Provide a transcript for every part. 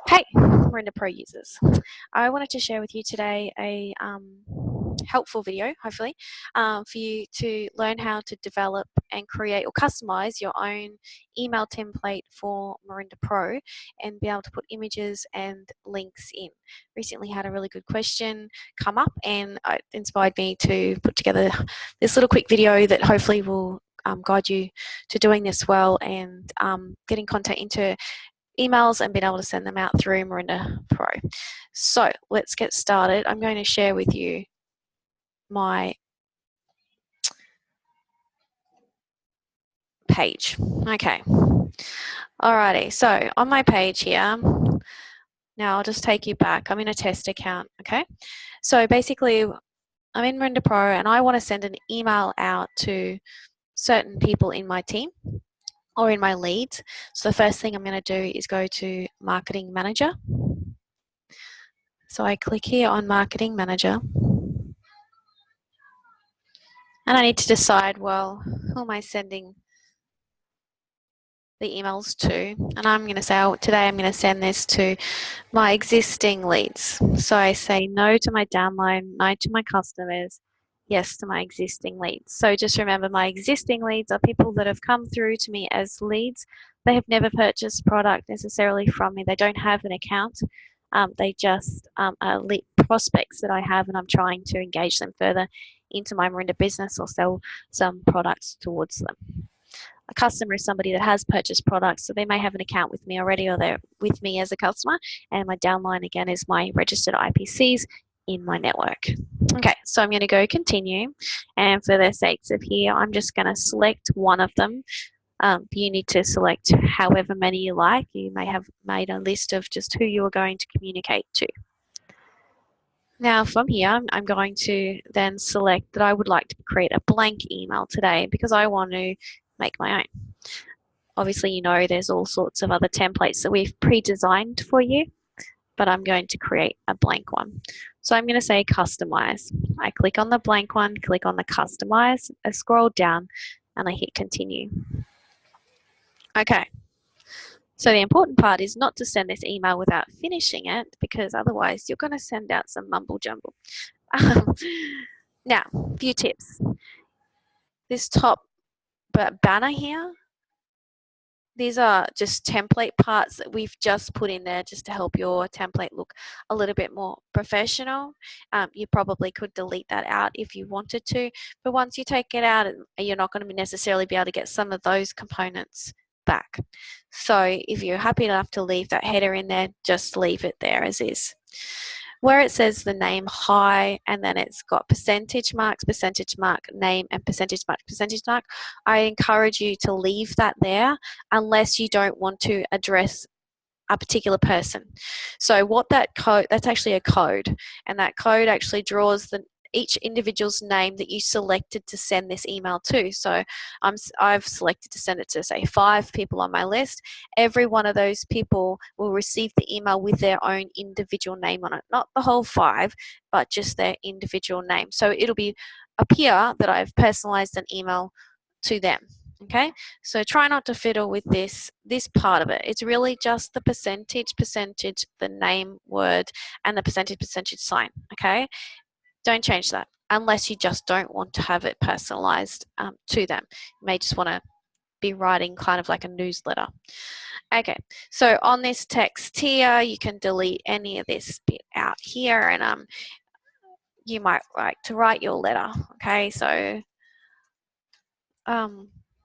Hey, MorindaPro users. I wanted to share with you today a helpful video, hopefully, for you to learn how to develop and create or customize your own email template for MorindaPro and be able to put images and links in. Recently had a really good question come up and it inspired me to put together this little quick video that hopefully will guide you to doing this well and getting content into emails and being able to send them out through MorindaPro. So let's get started. I'm going to share with you my page. Okay. Alrighty, so on my page here, now I'll just take you back. I'm in a test account, okay? So basically, I'm in MorindaPro and I want to send an email out to certain people in my team or in my leads. So the first thing I'm going to do is go to Marketing Manager. So I click here on Marketing Manager. And I need to decide, well, who am I sending the emails to? And I'm going to say, oh, today I'm going to send this to my existing leads. So I say no to my downline, no to my customers, yes to my existing leads. So just remember, my existing leads are people that have come through to me as leads. They have never purchased product necessarily from me. They don't have an account. They just are lead prospects that I have, and I'm trying to engage them further into my Morinda business or sell some products towards them. A customer is somebody that has purchased products, so they may have an account with me already or they're with me as a customer, and my downline again is my registered IPCs in my network. Okay, so I'm going to go continue, and for the sakes of here, I'm just going to select one of them. You need to select however many you like. You may have made a list of just who you are going to communicate to. Now from here, I'm going to then select that I would like to create a blank email today because I want to make my own. Obviously, you know there's all sorts of other templates that we've pre-designed for you, but I'm going to create a blank one. So I'm going to say customize. I click on the blank one, click on the customize, I scroll down and I hit continue. Okay. So the important part is not to send this email without finishing it, because otherwise you're going to send out some mumble jumble. Now, a few tips. This top banner here, these are just template parts that we've just put in there just to help your template look a little bit more professional. You probably could delete that out if you wanted to, but once you take it out, you're not going to necessarily be able to get some of those components back. So if you're happy enough to leave that header in there, just leave it there as is. Where it says the name hi, and then it's got percentage mark, name, and percentage mark, I encourage you to leave that there unless you don't want to address a particular person. So what that code, that's actually a code, and that code actually draws each individual's name that you selected to send this email to. So I've selected to send it to, say, 5 people on my list. Every one of those people will receive the email with their own individual name on it. Not the whole 5, but just their individual name. So it'll be appear that I've personalized an email to them. Okay, so try not to fiddle with this part of it. It's really just the percentage, the name word, and the percentage sign. Okay, don't change that unless you just don't want to have it personalized to them. You may just want to be writing kind of like a newsletter. Okay, so on this text here, you can delete any of this bit out here, and you might like to write your letter. Okay, so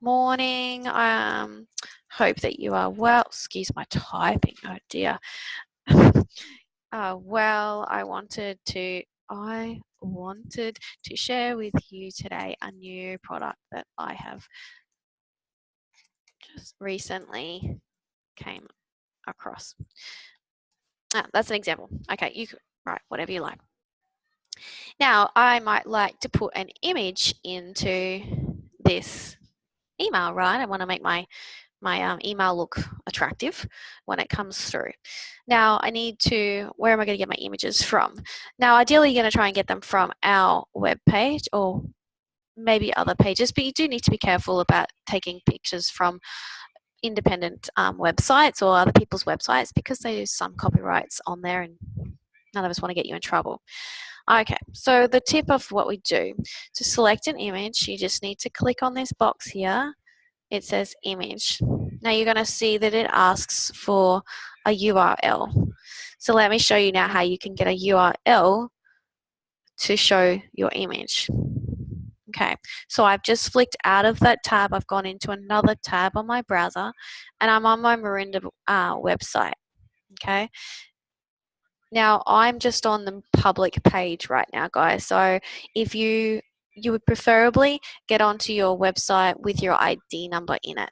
morning, hope that you are well. Excuse my typing, oh dear. Well, I wanted to share with you today a new product that I have just recently came across. That's an example. Okay, you could write whatever you like. Now, I might like to put an image into this email, right? I want to make my email look attractive when it comes through. Now I need to, where am I going to get my images from? Now ideally you're going to try and get them from our web page or maybe other pages, but you do need to be careful about taking pictures from independent websites or other people's websites because they use some copyrights on there and none of us want to get you in trouble. Okay, so the tip of what we do, to select an image, you just need to click on this box here. It says image. Now you're going to see that it asks for a URL. So let me show you now how you can get a URL to show your image. Okay, so I've just flicked out of that tab. I've gone into another tab on my browser and I'm on my Morinda website. Okay, now I'm just on the public page right now, guys. So if you would preferably get onto your website with your ID number in it.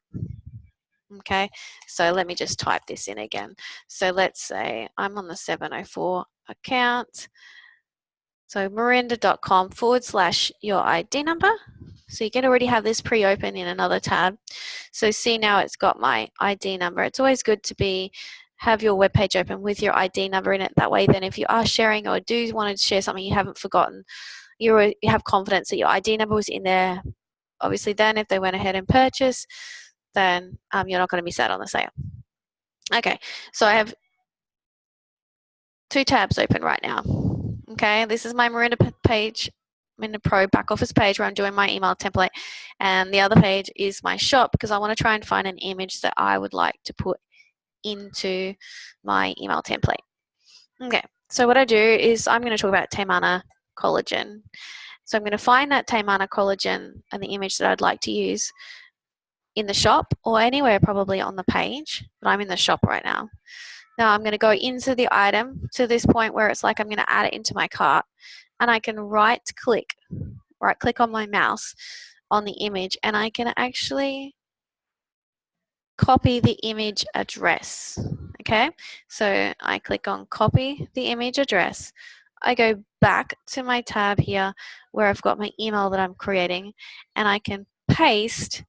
Okay, so let me just type this in again. So let's say I'm on the 704 account. So morinda.com/ your ID number. So you can already have this pre-open in another tab. So see now it's got my ID number. It's always good to have your web page open with your ID number in it. That way then if you are sharing or do want to share something you haven't forgotten, you have confidence that your ID number was in there. Obviously then if they went ahead and purchased, then you're not going to miss out on the sale. Okay, so I have 2 tabs open right now. Okay, this is my Morinda page, MorindaPro back office page where I'm doing my email template, and the other page is my shop because I want to try and find an image that I would like to put into my email template. Okay, so what I do is I'm going to talk about Taimana collagen. So I'm going to find that Taimana collagen and the image that I'd like to use in the shop or anywhere probably on the page, but I'm in the shop right now. Now I'm going to go into the item to this point where it's like I'm going to add it into my cart, and I can right click on my mouse on the image, and I can actually copy the image address. Okay, so I click on copy the image address. I go back to my tab here where I've got my email that I'm creating, and I can paste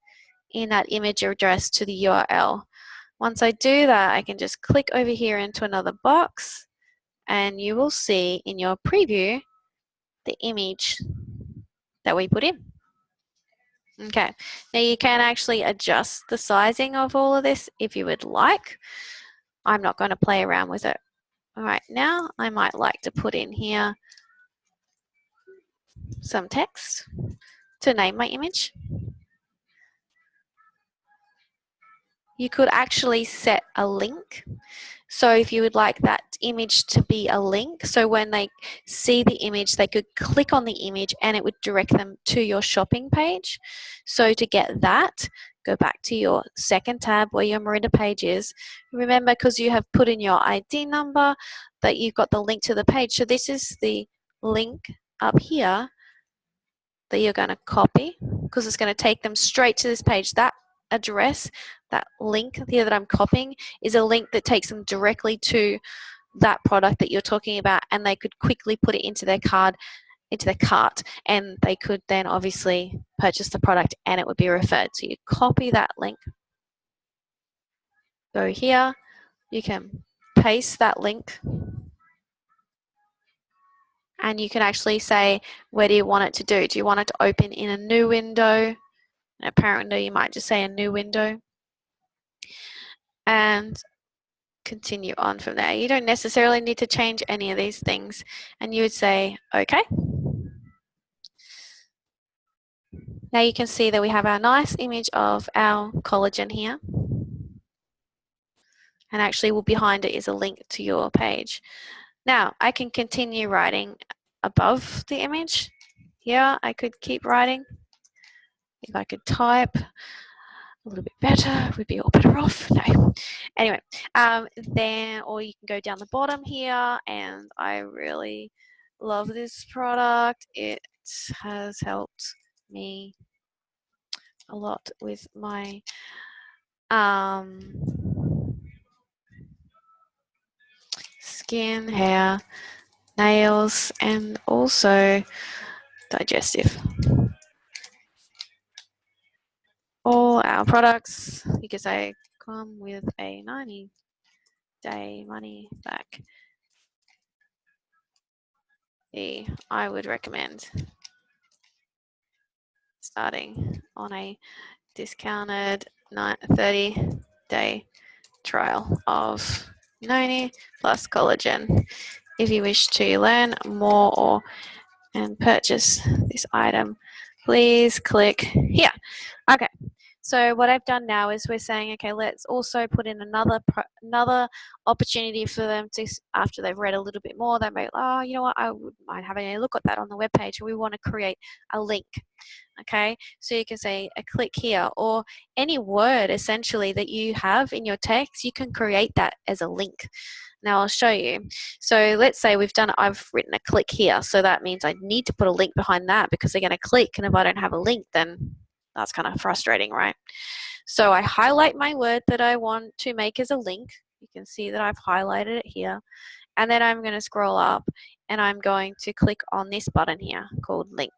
in that image address to the URL. Once I do that, I can just click over here into another box and you will see in your preview the image that we put in. Okay, now you can actually adjust the sizing of all of this if you would like. I'm not going to play around with it right now. I might like to put in here some text to name my image. You could actually set a link. So if you would like that image to be a link, so when they see the image, they could click on the image and it would direct them to your shopping page. So to get that, go back to your second tab where your Morinda page is. Remember, because you have put in your ID number, that you've got the link to the page. So this is the link up here that you're going to copy because it's going to take them straight to this page. That address, that link here that I'm copying, is a link that takes them directly to that product that you're talking about, and they could quickly put it into their cart, and they could then obviously purchase the product and it would be referred. So you copy that link, go here, you can paste that link, and you can actually say, where do you want it to do? Do you want it to open in a new window? In a parent window, you might just say a new window. And continue on from there. You don't necessarily need to change any of these things, and you would say okay. Now you can see that we have our nice image of our collagen here, and actually behind it is a link to your page. Now I can continue writing above the image. Here I could keep writing. If I could type a little bit better, we'd be all better off. No. Anyway, then, or you can go down the bottom here, and I really love this product. It has helped me a lot with my skin, hair, nails, and also digestive. All our products, you can say, come with a 90-day money back. I would recommend starting on a discounted 30 day trial of Noni plus collagen. If you wish to learn more and purchase this item, please click here. Okay, so what I've done now is we're saying, okay, let's also put in another opportunity for them to, after they've read a little bit more, they may, oh, you know what, I wouldn't mind having a look at that on the webpage. We want to create a link. Okay, so you can say a click here, or any word essentially that you have in your text, you can create that as a link. Now I'll show you. So let's say I've written a click here, so that means I need to put a link behind that because they're going to click, and if I don't have a link, then that's kind of frustrating, right? So I highlight my word that I want to make as a link. You can see that I've highlighted it here, and then I'm going to scroll up and I'm going to click on this button here called link.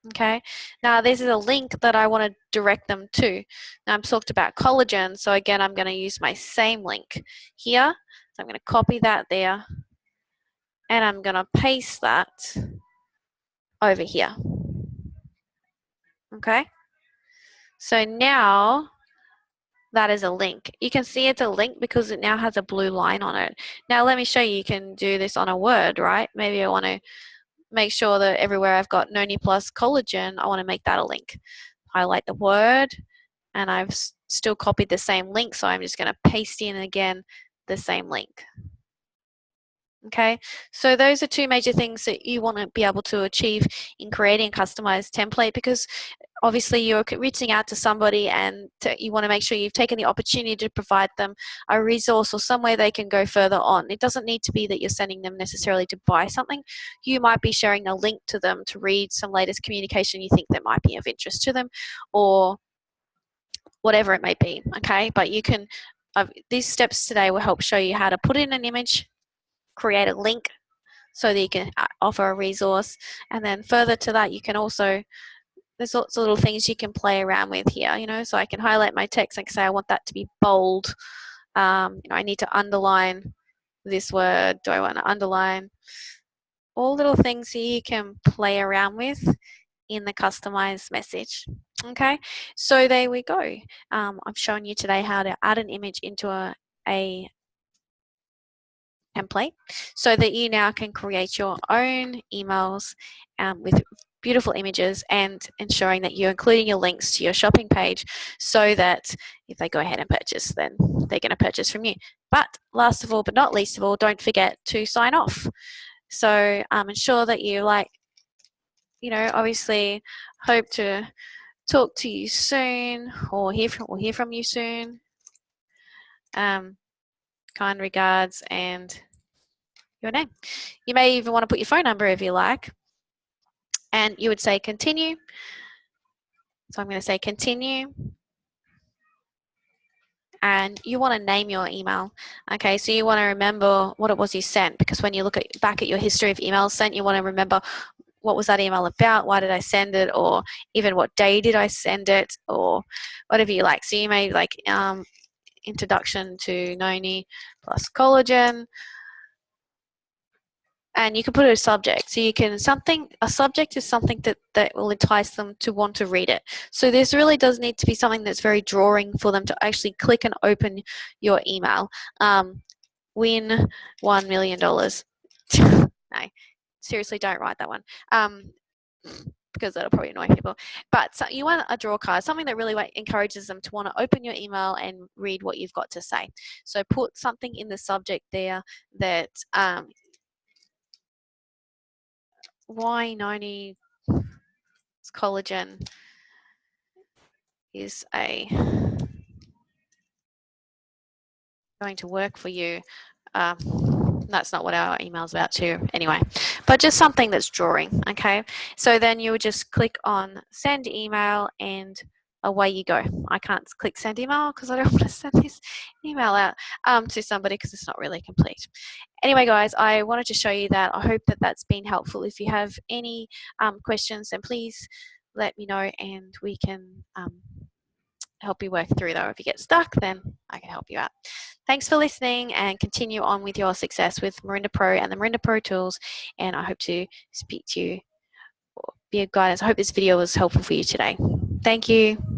Okay, now this is a link that I want to direct them to. Now I'm talked about collagen, so again I'm going to use my same link here. So I'm going to copy that there, and I'm going to paste that over here. Okay, so now that is a link. You can see it's a link because it now has a blue line on it. Now let me show you. You can do this on a word, right? Maybe I want to make sure that everywhere I've got Noni plus collagen, I want to make that a link. Highlight the word, and I've still copied the same link, so I'm just going to paste in again the same link. Okay, so those are two major things that you want to be able to achieve in creating a customized template, because obviously you're reaching out to somebody and you want to make sure you've taken the opportunity to provide them a resource or somewhere they can go further on. It doesn't need to be that you're sending them necessarily to buy something. You might be sharing a link to them to read some latest communication you think that might be of interest to them, or whatever it may be. Okay, but you can, these steps today will help show you how to put in an image, create a link so that you can offer a resource, and then further to that you can also, there's lots of little things you can play around with here, you know, so I can highlight my text and say I want that to be bold. You know, I need to underline this word. Do I want to underline? All little things you can play around with in the customized message. Okay, so there we go. I've shown you today how to add an image into a template so that you now can create your own emails with beautiful images, and ensuring that you're including your links to your shopping page so that if they go ahead and purchase, then they're going to purchase from you. But last of all, but not least of all, don't forget to sign off. So ensure that you, like, you know, obviously hope to talk to you soon, or hear from you soon. Kind regards, and your name. You may even want to put your phone number if you like, and you would say continue. So I'm going to say continue, and you want to name your email. Okay, so you want to remember what it was you sent, because when you look back at your history of emails sent, you want to remember what was that email about, why did I send it, or even what day did I send it, or whatever you like. So you may like introduction to Noni plus collagen, and you can put a subject. So you can a subject is something that will entice them to want to read it. So this really does need to be something that's very drawing for them to actually click and open your email. Win $1 million. No, seriously, don't write that one. Because that'll probably annoy people. But so you want a draw card, something that really encourages them to want to open your email and read what you've got to say. So put something in the subject there that why Noni collagen is going to work for you. That's not what our email's about too, anyway, but just something that's drawing. Okay, so then you would just click on send email, and away you go. I can't click send email because I don't want to send this email out to somebody because it's not really complete. Anyway, guys, I wanted to show you that. I hope that that's been helpful. If you have any questions, then please let me know, and we can help you work through, though. If you get stuck, then I can help you out. Thanks for listening, and continue on with your success with MorindaPro and the MorindaPro tools, and I hope to speak to you or be of guidance. I hope this video was helpful for you today. Thank you.